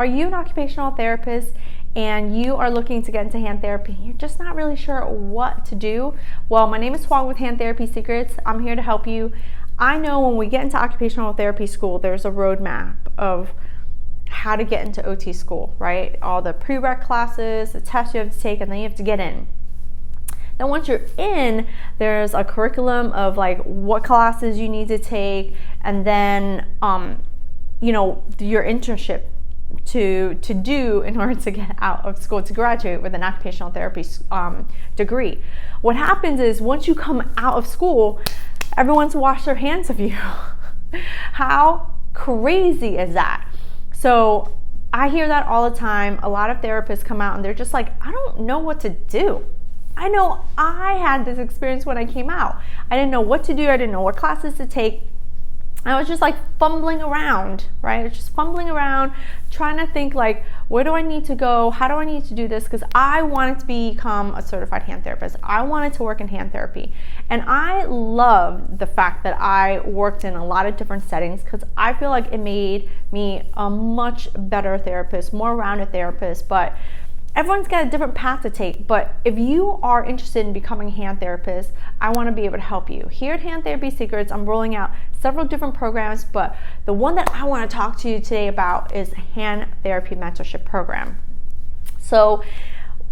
Are you an occupational therapist and you are looking to get into hand therapy? You're just not really sure what to do? Well, my name is Huang with Hand Therapy Secrets. I'm here to help you. I know when we get into occupational therapy school, there's a roadmap of how to get into OT school, right? All the prereq classes, the tests you have to take, and then you have to get in. Then once you're in, there's a curriculum of like what classes you need to take, and then your internship to do in order to get out of school, to graduate with an occupational therapy degree. What happens is once you come out of school, everyone's washed their hands of you. How crazy is that? So I hear that all the time. A lot of therapists come out and they're just like, I don't know what to do. I know I had this experience when I came out. I didn't know what to do. I didn't know what classes to take. I was just like fumbling around, right? Just fumbling around, trying to think like, where do I need to go? How do I need to do this? Because I wanted to become a certified hand therapist. I wanted to work in hand therapy. And I love the fact that I worked in a lot of different settings because I feel like it made me a much better therapist, more rounded therapist. But everyone's got a different path to take, but if you are interested in becoming a hand therapist, I want to be able to help you. Here at Hand Therapy Secrets, I'm rolling out several different programs, but the one that I want to talk to you today about is Hand Therapy Mentorship Program. So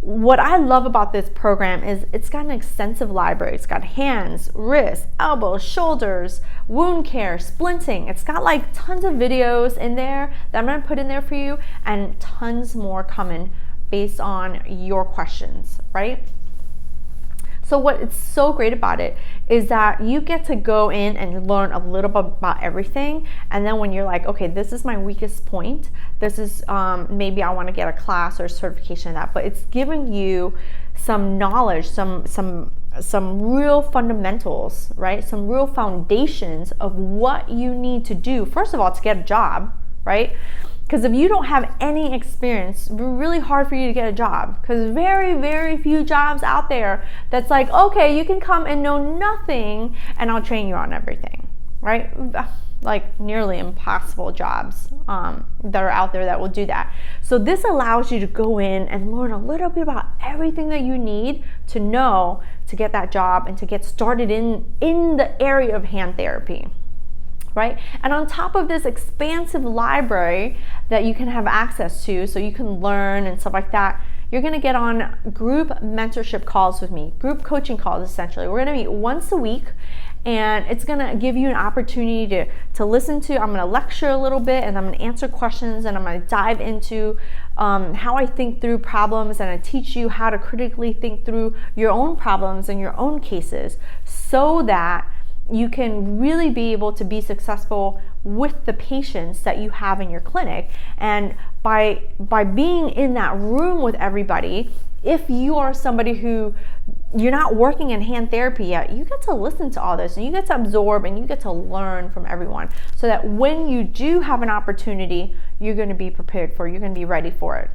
what I love about this program is it's got an extensive library. It's got hands, wrists, elbows, shoulders, wound care, splinting. It's got like tons of videos in there that I'm going to put in there for you, and tons more coming based on your questions, right? So what is so great about it is that you get to go in and learn a little bit about everything, and then when you're like, okay, this is my weakest point, this is maybe I want to get a class or certification in that, but it's giving you some knowledge, some real fundamentals, right? Some real foundations of what you need to do, first of all, to get a job, right? Because if you don't have any experience, it's really hard for you to get a job, because very, very few jobs out there that's like, okay, you can come and know nothing and I'll train you on everything, right? Like nearly impossible jobs that are out there that will do that. So this allows you to go in and learn a little bit about everything that you need to know to get that job and to get started in the area of hand therapy. Right? And on top of this expansive library that you can have access to, so you can learn and stuff like that, you're going to get on group mentorship calls with me, group coaching calls essentially. We're going to meet once a week, and it's going to give you an opportunity to listen to. I'm going to lecture a little bit, and I'm going to answer questions, and I'm going to dive into how I think through problems, and I teach you how to critically think through your own problems and your own cases, so that you can really be able to be successful with the patients that you have in your clinic. And by being in that room with everybody, if you are somebody who you're not working in hand therapy yet, you get to listen to all this and you get to absorb and you get to learn from everyone, so that when you do have an opportunity, you're going to be prepared for it, you're going to be ready for it.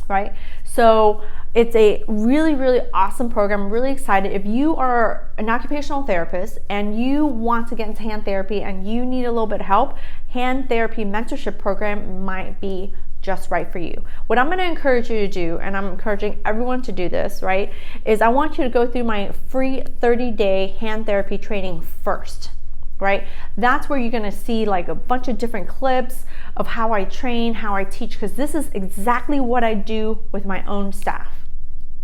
Right? So it's a really, really awesome program. I'm really excited. If you are an occupational therapist and you want to get into hand therapy and you need a little bit of help, Hand Therapy Mentorship Program might be just right for you. What I'm going to encourage you to do, and I'm encouraging everyone to do this, right, is I want you to go through my free 30-day hand therapy training first. Right? That's where you're going to see like a bunch of different clips of how I train, how I teach, because this is exactly what I do with my own staff.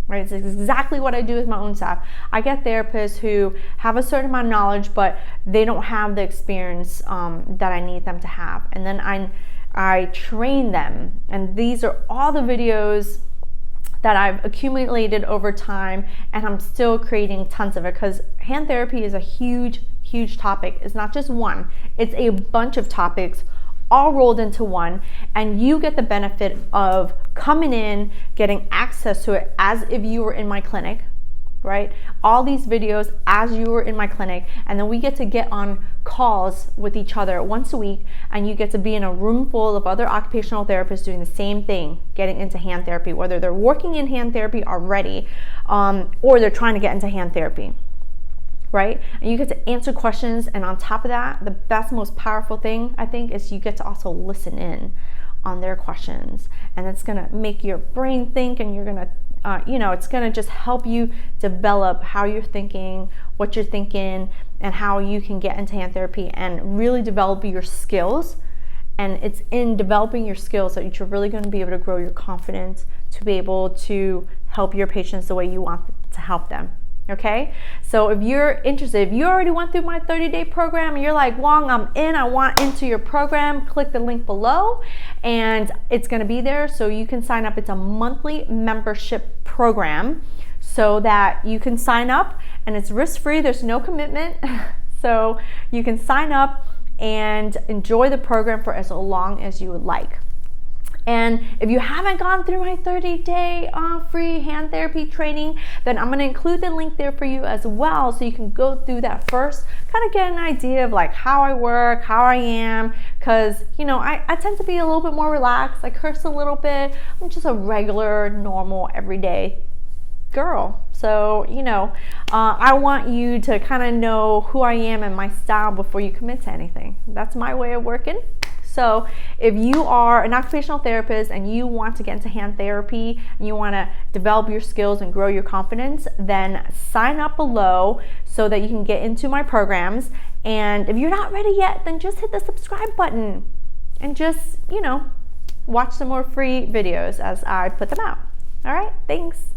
Right? It's exactly what I do with my own staff. I get therapists who have a certain amount of knowledge, but they don't have the experience that I need them to have. And then I train them. And these are all the videos that I've accumulated over time, and I'm still creating tons of it, because hand therapy is a huge topic. It's not just one, it's a bunch of topics all rolled into one, and you get the benefit of coming in, getting access to it as if you were in my clinic, right? All these videos as you were in my clinic, and then we get to get on calls with each other once a week, and you get to be in a room full of other occupational therapists doing the same thing, getting into hand therapy, whether they're working in hand therapy already or they're trying to get into hand therapy. Right? And you get to answer questions, and on top of that, the best, most powerful thing I think is you get to also listen in on their questions. And it's gonna make your brain think, and you're gonna it's going to just help you develop how you're thinking, what you're thinking, and how you can get into hand therapy and really develop your skills. And it's in developing your skills that you're really going to be able to grow your confidence to be able to help your patients the way you want to help them. Okay, so if you're interested, if you already went through my 30-day program and you're like, Wong, I'm in, I want into your program, click the link below and it's going to be there so you can sign up. It's a monthly membership program so that you can sign up, and it's risk-free. There's no commitment. So you can sign up and enjoy the program for as long as you would like. And if you haven't gone through my 30-day free hand therapy training, then I'm going to include the link there for you as well, so you can go through that first, kind of get an idea of like how I work, how I am, because I tend to be a little bit more relaxed. I curse a little bit. I'm just a regular, normal, everyday girl. So I want you to kind of know who I am and my style before you commit to anything. That's my way of working. So if you are an occupational therapist and you want to get into hand therapy and you want to develop your skills and grow your confidence, then sign up below so that you can get into my programs. And if you're not ready yet, then just hit the subscribe button and just, watch some more free videos as I put them out. All right, thanks.